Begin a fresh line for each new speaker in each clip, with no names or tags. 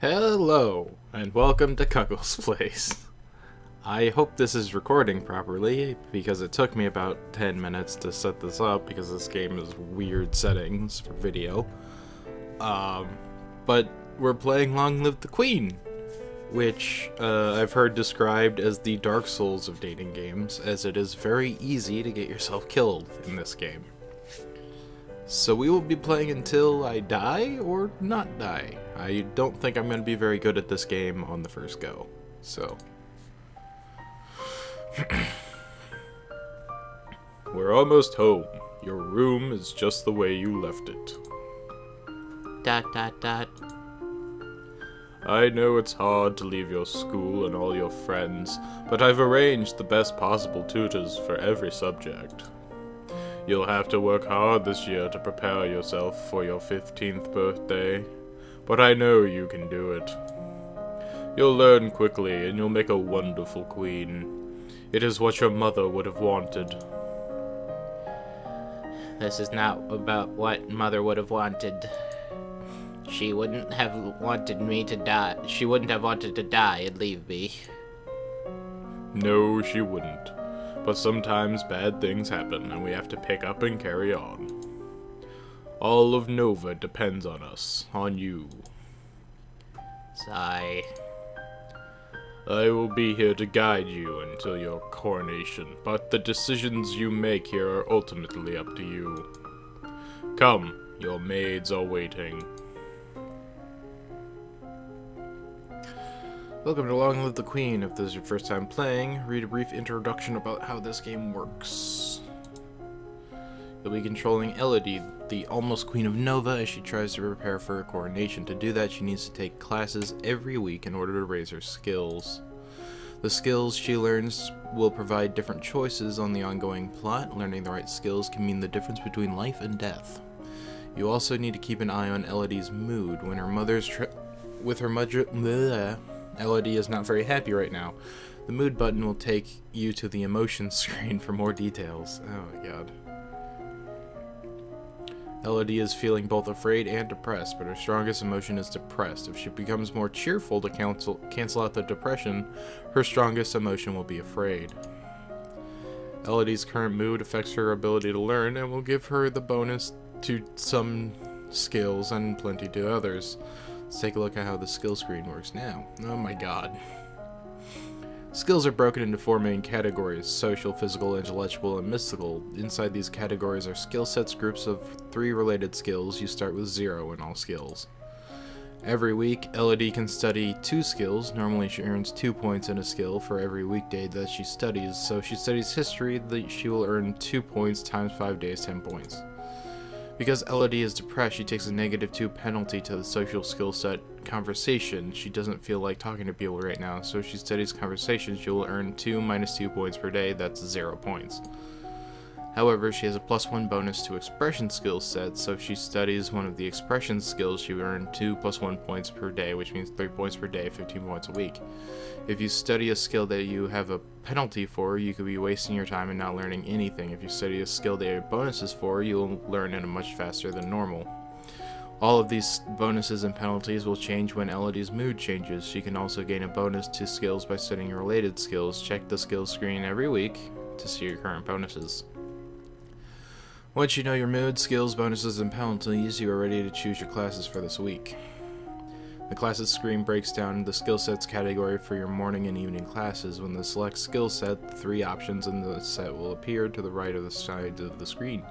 Hello, and welcome to Kuckles Place. I hope this is recording properly, because it took me about 10 minutes to set this up, because this game is weird settings for video. But we're playing Long Live the Queen, which I've heard described as the Dark Souls of dating games, as it is very easy to get yourself killed in this game. So we will be playing until I die or not die. I don't think I'm going to be very good at this game on the first go, so. We're almost home. Your room is just the way you left it. ... I know it's hard to leave your school and all your friends, but I've arranged the best possible tutors for every subject. You'll have to work hard this year to prepare yourself for your 15th birthday, but I know you can do it. You'll learn quickly, and you'll make a wonderful queen. It is what your mother would have wanted.
This is not about what Mother would have wanted. She wouldn't have wanted me to die. She wouldn't have wanted to die and leave me.
No, she wouldn't. But sometimes bad things happen, and we have to pick up and carry on. All of Nova depends on us, on you.
Sigh.
I will be here to guide you until your coronation, but the decisions you make here are ultimately up to you. Come, your maids are waiting. Welcome to Long Live the Queen. If this is your first time playing, read a brief introduction about how this game works. You'll be controlling Elodie, the almost Queen of Nova, as she tries to prepare for her coronation. To do that, she needs to take classes every week in order to raise her skills. The skills she learns will provide different choices on the ongoing plot. Learning the right skills can mean the difference between life and death. You also need to keep an eye on Elodie's mood. When her mother's Elodie is not very happy right now. The mood button will take you to the emotions screen for more details. Oh my god. Elodie is feeling both afraid and depressed, but her strongest emotion is depressed. If she becomes more cheerful to cancel out the depression, her strongest emotion will be afraid. Elodie's current mood affects her ability to learn and will give her the bonus to some skills and plenty to others. Let's take a look at how the skill screen works now. Oh my god. Skills are broken into 4 main categories: social, physical, intellectual, and mystical. Inside these categories are skill sets, groups of 3 related skills. You start with 0 in all skills. Every week, Elodie can study 2 skills. Normally she earns 2 points in a skill for every weekday that she studies. So if she studies history, she will earn 2 points times 5 days, 10 points. Because Elodie is depressed, she takes a -2 penalty to the social skill set conversation. She doesn't feel like talking to people right now, so if she studies conversation, she will earn 2 minus 2 points per day. That's 0 points. However, she has a +1 bonus to expression skill set, so if she studies one of the expression skills, she will earn 2 + 1 points per day, which means 3 points per day, 15 points a week. If you study a skill that you have a penalty for, you could be wasting your time and not learning anything. If you study a skill that you have bonuses for, you'll learn it much faster than normal. All of these bonuses and penalties will change when Elodie's mood changes. She can also gain a bonus to skills by studying related skills. Check the skills screen every week to see your current bonuses. Once you know your mood, skills, bonuses, and penalties, you are ready to choose your classes for this week. The classes screen breaks down the skill sets category for your morning and evening classes. When the select skill set, 3 options in the set will appear to the right of the side of the screen.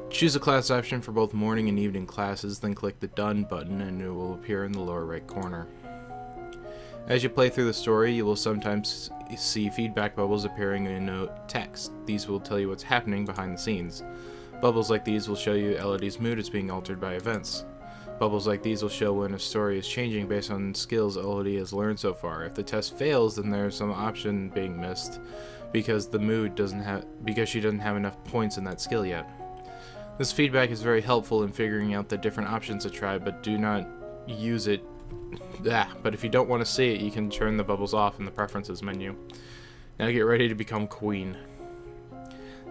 Choose a class option for both morning and evening classes, then click the Done button and it will appear in the lower right corner. As you play through the story, you will sometimes see feedback bubbles appearing in text. These will tell you what's happening behind the scenes. Bubbles like these will show you Elodie's mood is being altered by events. Bubbles like these will show when a story is changing based on skills Elodie has learned so far. If the test fails, then there's some option being missed because she doesn't have enough points in that skill yet. This feedback is very helpful in figuring out the different options to try, but do not use it. But if you don't want to see it, you can turn the bubbles off in the preferences menu. Now get ready to become queen.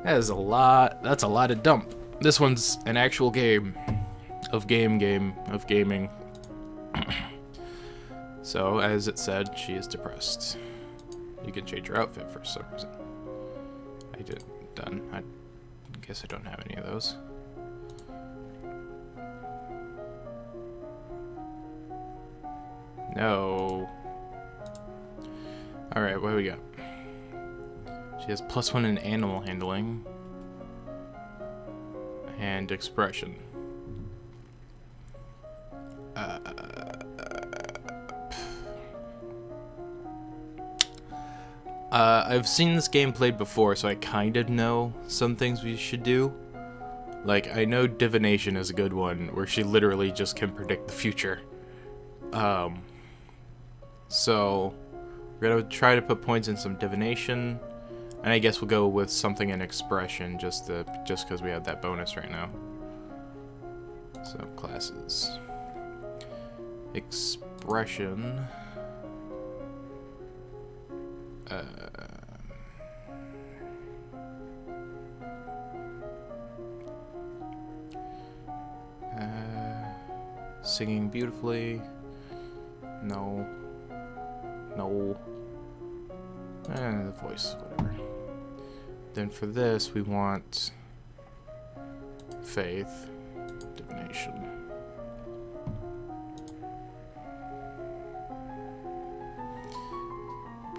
That's a lot of dump. This one's an actual game. Of gaming. So, as it said, she is depressed. You can change your outfit for some reason. I did done. I guess I don't have any of those. No. Alright, what do we got? She has +1 in animal handling. And expression. I've seen this game played before, so I kind of know some things we should do. Like, I know divination is a good one, where she literally just can predict the future. So we're gonna try to put points in some divination, and I guess we'll go with something in expression, just because we have that bonus right now. So classes, expression. Singing beautifully. No. The voice, whatever. Then for this, we want faith, divination.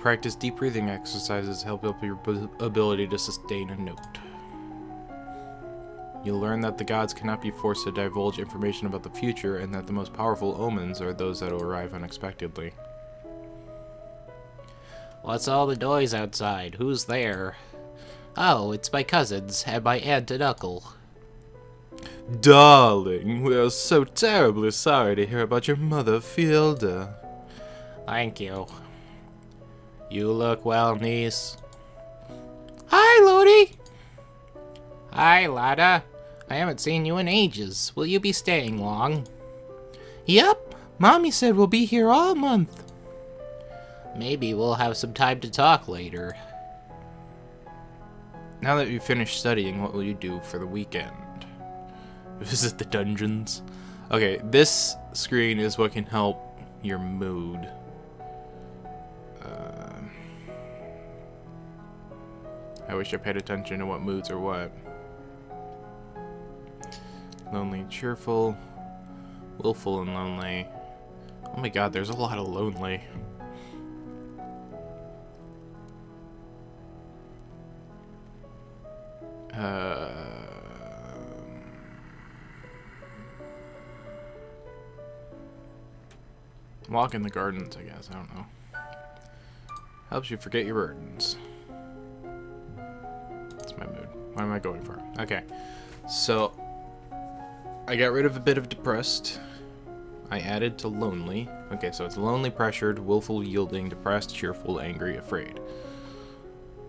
Practice deep breathing exercises to help up your ability to sustain a note. You'll learn that the gods cannot be forced to divulge information about the future, and that the most powerful omens are those that will arrive unexpectedly.
What's all the noise outside? Who's there? Oh, it's my cousins and my aunt and uncle.
Darling, we are so terribly sorry to hear about your mother, Fielda.
Thank you. You look well, niece.
Hi, Lodi.
Hi, Lada. I haven't seen you in ages. Will you be staying long?
Yep. Mommy said we'll be here all month.
Maybe we'll have some time to talk later.
Now that you've finished studying, what will you do for the weekend? Visit the dungeons? Okay, this screen is what can help your mood. I wish I paid attention to what moods are what. Lonely, cheerful, willful, and lonely. Oh my god, there's a lot of lonely. Walk in the gardens, I guess. I don't know. Helps you forget your burdens. That's my mood. What am I going for? Okay. So, I got rid of a bit of depressed. I added to lonely. Okay, so it's lonely, pressured, willful, yielding, depressed, cheerful, angry, afraid.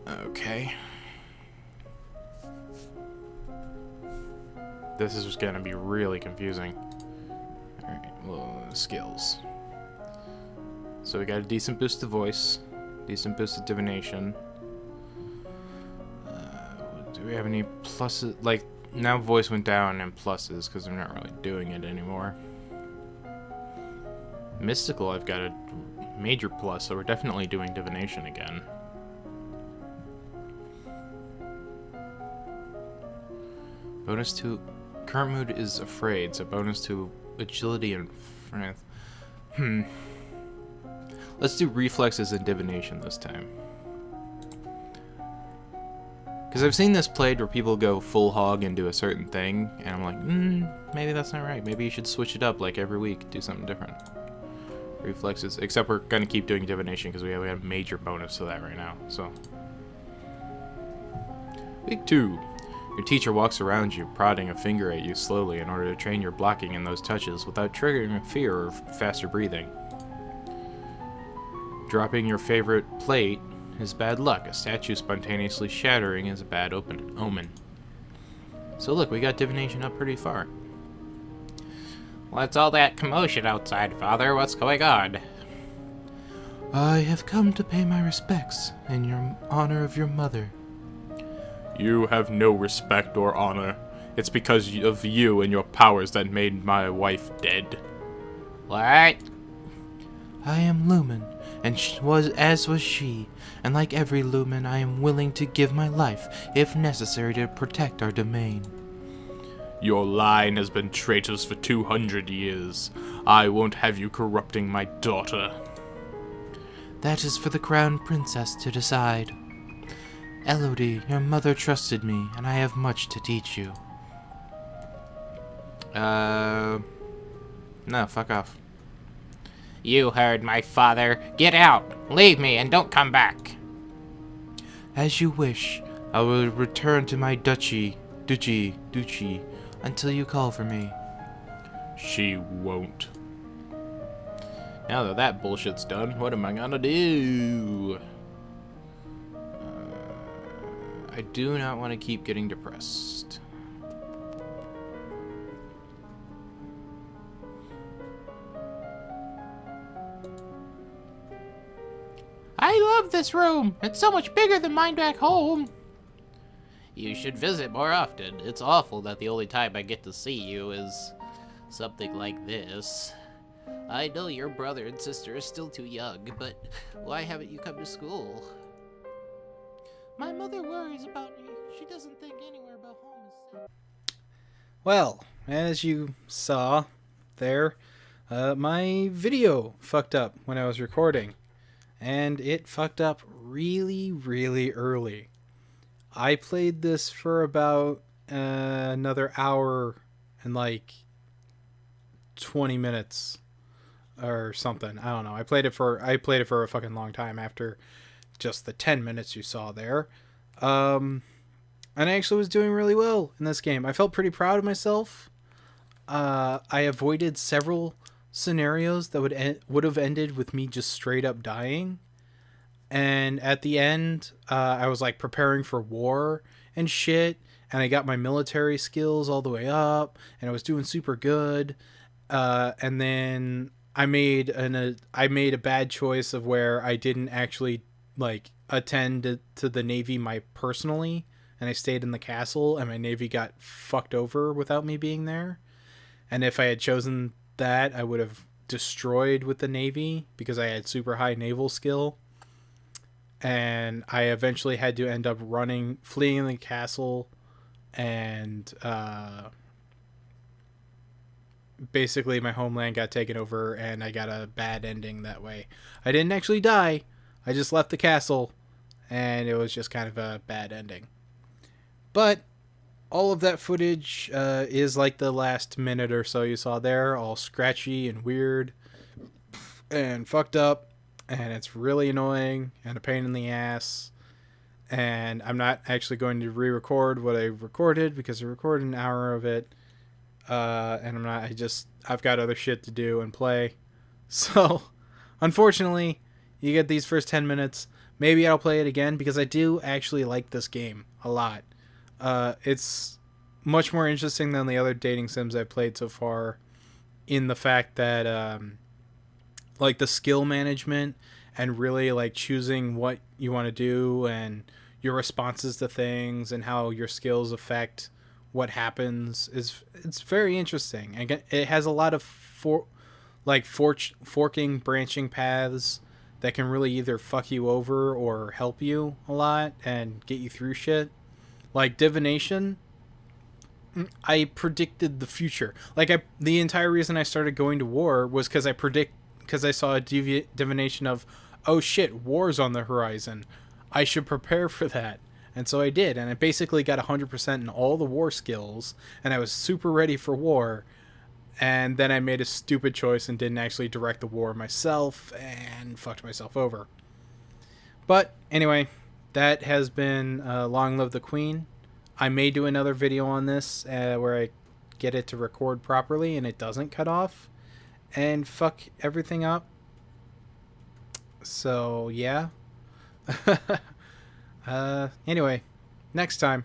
Okay. This is gonna be really confusing. Alright, well, skills. So we got a decent boost to voice, decent boost to divination. Do we have any pluses? Like, now voice went down and pluses because I'm not really doing it anymore. Mystical, I've got a major plus, so we're definitely doing divination again. Bonus to current mood is afraid, so bonus to agility and strength. Let's do reflexes and divination this time. Because I've seen this played where people go full hog and do a certain thing, and I'm like, maybe that's not right. Maybe you should switch it up like every week, do something different. Reflexes, except we're going to keep doing divination because we have a major bonus to that right now. So, week 2. Your teacher walks around you, prodding a finger at you slowly in order to train your blocking in those touches without triggering a fear or faster breathing. Dropping your favorite plate is bad luck. A statue spontaneously shattering is a bad omen. So look, we got divination up pretty far.
What's all that commotion outside, Father? What's going on?
I have come to pay my respects in your honor of your mother.
You have no respect or honor. It's because of you and your powers that made my wife dead.
What?
I am Lumen, and as was she, and like every Lumen, I am willing to give my life, if necessary, to protect our domain.
Your line has been traitors for 200 years. I won't have you corrupting my daughter.
That is for the Crown Princess to decide. Elodie, your mother trusted me, and I have much to teach you.
No, fuck off.
You heard my father. Get out. Leave me and don't come back.
As you wish. I will return to my duchy, until you call for me.
She won't.
Now that that bullshit's done, what am I gonna do?
I do not want to keep getting depressed.
I love this room. It's so much bigger than mine back home. You should visit more often. It's awful that the only time I get to see you is something like this. I know your brother and sister are still too young, but why haven't you come to school? My mother worries about me. She doesn't think anywhere but home is safe.
Well, as you saw there, my video fucked up when I was recording. And it fucked up really, really early. I played this for about another hour and like 20 minutes or something. I don't know. I played it for a fucking long time after just the 10 minutes you saw there. And I actually was doing really well in this game. I felt pretty proud of myself. I avoided several scenarios that would have ended with me just straight up dying. And at the end, I was like preparing for war and shit, and I got my military skills all the way up, and I was doing super good. And then I made a bad choice of where I didn't actually like attend to the Navy personally, and I stayed in the castle, and my Navy got fucked over without me being there. And if I had chosen that, I would have destroyed with the Navy because I had super high naval skill. And I eventually had to end up fleeing the castle, and basically my homeland got taken over, and I got a bad ending that way. I didn't actually die. I just left the castle, and it was just kind of a bad ending. But all of that footage is like the last minute or so you saw there, all scratchy and weird and fucked up, and it's really annoying and a pain in the ass. And I'm not actually going to re-record what I recorded because I recorded an hour of it, and I've got other shit to do and play. So unfortunately, you get these first 10 minutes. Maybe I'll play it again because I do actually like this game a lot. It's much more interesting than the other dating sims I've played so far, in the fact that like the skill management and really like choosing what you want to do and your responses to things and how your skills affect what happens it's very interesting. And it has a lot of forking, branching paths that can really either fuck you over or help you a lot and get you through shit. Like divination, I predicted the future. The entire reason I started going to war was because I saw a divination of, oh shit, war's on the horizon. I should prepare for that. And so I did, and I basically got 100% in all the war skills, and I was super ready for war. And then I made a stupid choice and didn't actually direct the war myself, and fucked myself over. But anyway, that has been Long Live the Queen. I may do another video on this where I get it to record properly and it doesn't cut off and fuck everything up. So yeah. Anyway, next time.